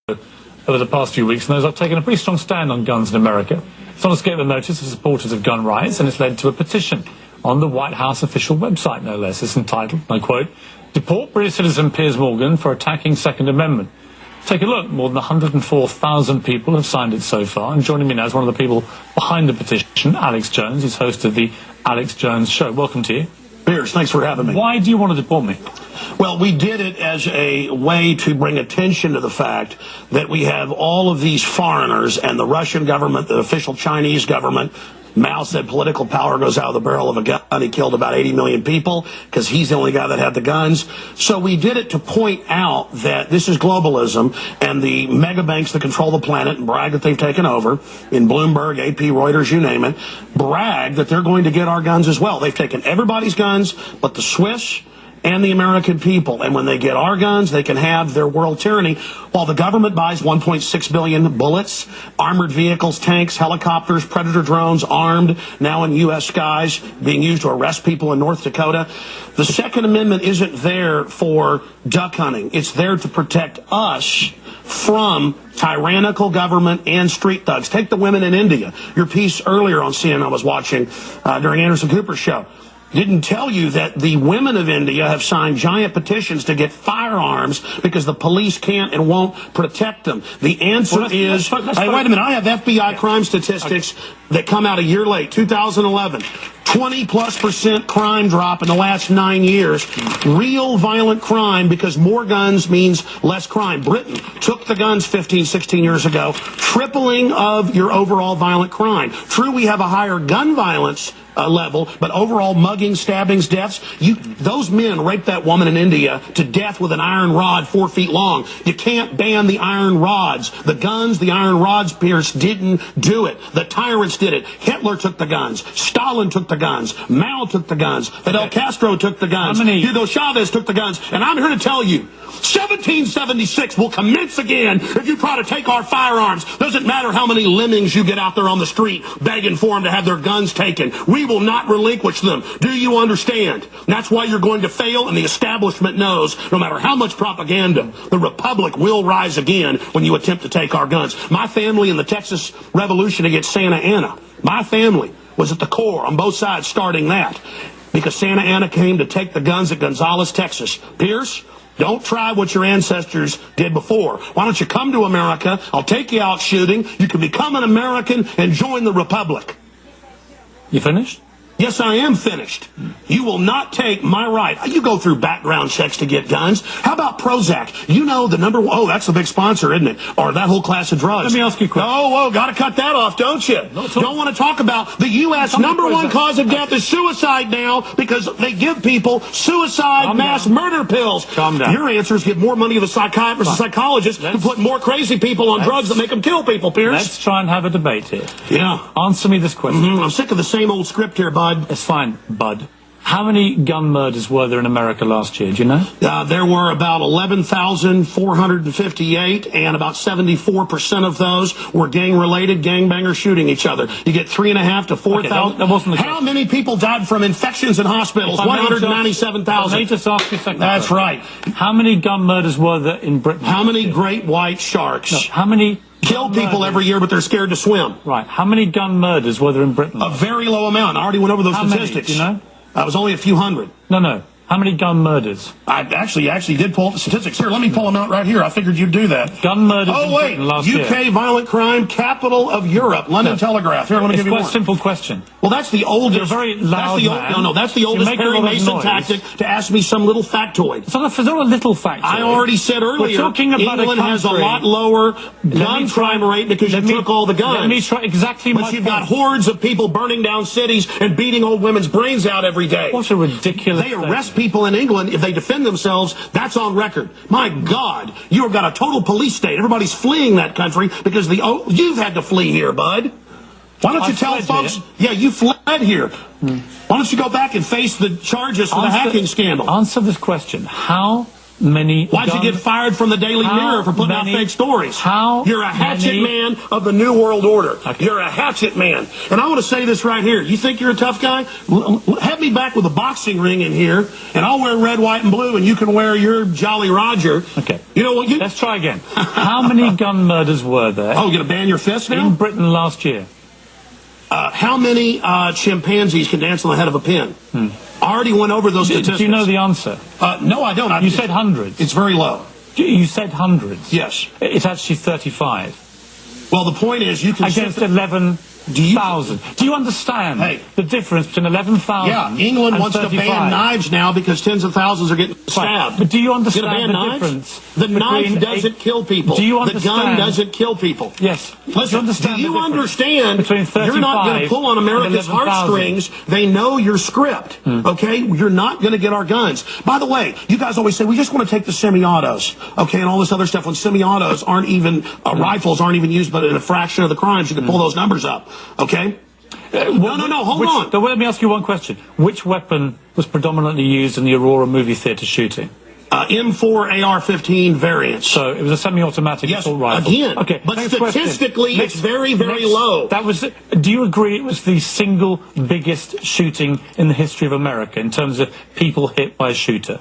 over the past few weeks, and those have taken a pretty strong stand on guns in America. It's not escaped the notice of supporters of gun rights, and it's led to a petition on the White House official website, no less. It's entitled, and I quote, "Deport British citizen Piers Morgan for attacking Second Amendment." Take a look. More than 104,000 people have signed it so far. And joining me now is one of the people behind the petition, Alex Jones. He's host of the Alex Jones Show. Welcome to you. Piers, thanks for having me. Why do you want to deport me? Well, we did it as a way to bring attention to the fact that we have all of these foreigners and the Russian government, the official Chinese government. Mao said political power goes out of the barrel of a gun. He killed about 80 million people because he's the only guy that had the guns. So we did it to point out that this is globalism, and the mega banks that control the planet and brag that they've taken over, in Bloomberg, AP, Reuters, you name it, brag that they're going to get our guns as well. They've taken everybody's guns but the Swiss and the American people. And when they get our guns, they can have their world tyranny while the government buys 1.6 billion bullets, armored vehicles, tanks, helicopters, Predator drones, armed, now in U.S. skies, being used to arrest people in North Dakota. The Second Amendment isn't there for duck hunting. It's there to protect us from tyrannical government and street thugs. Take the women in India. Your piece earlier on CNN I was watching during Anderson Cooper's show didn't tell you that the women of India have signed giant petitions to get firearms because the police can't and won't protect them. The answer is, hey, wait a minute, I have FBI crime statistics that come out a year late, 2011. 20+% crime drop in the last 9 years. Real violent crime, because more guns means less crime. Britain took the guns 15, 16 years ago, tripling of your overall violent crime. True, we have a higher gun violence level, but overall mugging, stabbings, deaths, those men raped that woman in India to death with an iron rod 4 feet long. You can't ban the iron rods. The guns, the iron rods, Piers, didn't do it. The tyrants did it. Hitler took the guns. Stalin took the guns. Mao took the guns. Fidel Castro took the guns. Hugo Chavez took the guns. And I'm here to tell you, 1776 will commence again if you try to take our firearms. Doesn't matter how many lemmings you get out there on the street begging for them to have their guns taken. We will not relinquish them. Do you understand? And that's why you're going to fail, and the establishment knows no matter how much propaganda, the Republic will rise again when you attempt to take our guns. My family in the Texas Revolution against Santa Anna, my family was at the core on both sides starting that because Santa Anna came to take the guns at Gonzales, Texas. Piers, don't try what your ancestors did before. Why don't you come to America? I'll take you out shooting. You can become an American and join the Republic. You finished? Yes, I am finished. You will not take my right. You go through background checks to get guns. How about Prozac? You know the number one. Oh, that's a big sponsor, isn't it? Or that whole class of drugs. Let me ask you a question. Oh, got to cut that off, don't you? Don't want to talk about the U.S. number one cause of death is suicide now because they give people suicide mass murder pills. Calm down. Your answer is give more money to the psychiatrists and psychologists to put more crazy people on drugs that make them kill people, Piers. Let's try and have a debate here. Yeah. Answer me this question. I'm sick of the same old script here, bud. It's fine, bud. How many gun murders were there in America last year? Do you know? There were about 11,458, and about 74% of those were gang-related, gangbangers shooting each other. You get 3,500 to 4,000. That wasn't the How many people died from infections in hospitals? 197,000. Let me just ask you a second. That's right. How many gun murders were there in Britain? How many great white sharks? No, how many kill people every year, but they're scared to swim? Right. How many gun murders were there in Britain? A very low amount. I already went over those statistics. Many, do you know? It was only a few hundred. No. How many gun murders? I actually did pull up the statistics. Here, let me pull them out right here. I figured you'd do that. Gun murders in Britain last year. UK violent crime, capital of Europe. London Telegraph. Here, let me give you one. It's quite a simple question. Well, that's the oldest. You're a very loud man. That's the oldest Perry Mason tactic to ask me some little factoid. It's not a little factoid. I already said earlier, We're talking about England has a lot lower gun crime rate because you took all the guns. Let me try exactly my point. But you've got hordes of people burning down cities and beating old women's brains out every day. What a ridiculous They arrest people in England if they defend themselves. That's on record. My God, you've got a total police state. Everybody's fleeing that country because you've had to flee here, bud. Why don't you tell folks? Yeah, you fled here. Why don't you go back and face the charges for the hacking scandal? Answer this question. How many Why'd you get fired from the Daily Mirror for putting out fake stories? You're a hatchet man of the New World Order. Okay. You're a hatchet man. And I want to say this right here. You think you're a tough guy? Have me back with a boxing ring in here, and I'll wear red, white, and blue, and you can wear your Jolly Roger. Okay. You know what? Let's try again. How many gun murders were there? Oh, you're going to ban your fist now? In Britain last year. How many chimpanzees can dance on the head of a pin? I already went over those statistics. Do you know the answer? No, I don't. You said hundreds. It's very low. You said hundreds. Yes. It's actually 35. Well, the point is you can... Against 11,000. Do you understand the difference between 11,000 Yeah, England and wants 35? to ban knives now because tens of thousands are getting stabbed. But do you understand the knives? difference? The knife doesn't kill people. Do you understand? The gun doesn't kill people. Yes. Listen, do you understand between 35 you're not going to pull on America's and 11,000? heartstrings? They know your script, okay? You're not going to get our guns. By the way, you guys always say, we just want to take the semi-autos, okay, and all this other stuff. When semi-autos aren't even, rifles aren't even used, but in a fraction of the crimes, you can pull those numbers up, okay? No, hold on. So let me ask you one question. Which weapon was predominantly used in the Aurora movie theatre shooting? M4 AR-15 variants. So it was a semi-automatic assault rifle. Again. Okay. But statistically, it's very, very low. Do you agree it was the single biggest shooting in the history of America in terms of people hit by a shooter?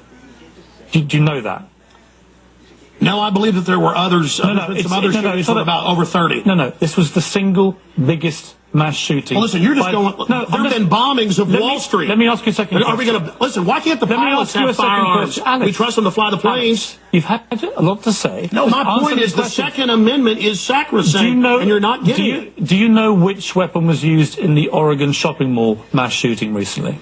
Do you know that? No, I believe that there were others. Some other shootings from about over 30. No. This was the single biggest mass shooting. Well, listen, you're just going. There have been bombings of Wall Street. Let me ask you a second. Are we going to listen? Why can't the pilots have firearms? We trust them to fly the planes. Alex, you've had a lot to say. No, my point is the Second Amendment is sacrosanct, and you're not getting it. Do you know which weapon was used in the Oregon shopping mall mass shooting recently?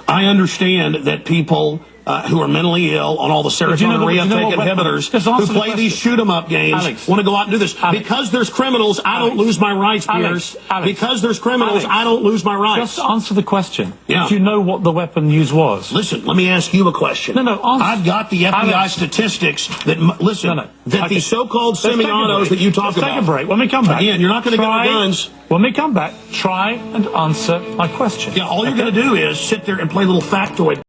I understand that people who are mentally ill on all the serotonin reuptake inhibitors who play these shoot-'em-up games want to go out and do this. Because there's criminals, I don't lose my rights, Piers. Because there's criminals, I don't lose my rights. Just answer the question. Yeah. Do you know what the weapon used was? Listen, let me ask you a question. No, answer. I've got the FBI statistics that, that these so-called semi-autos that you talk about. Let's take a break. When we come back. Again, you're not going to get our guns. When we come back, try and answer my question. Yeah, all you're going to do is sit there and play little factoid.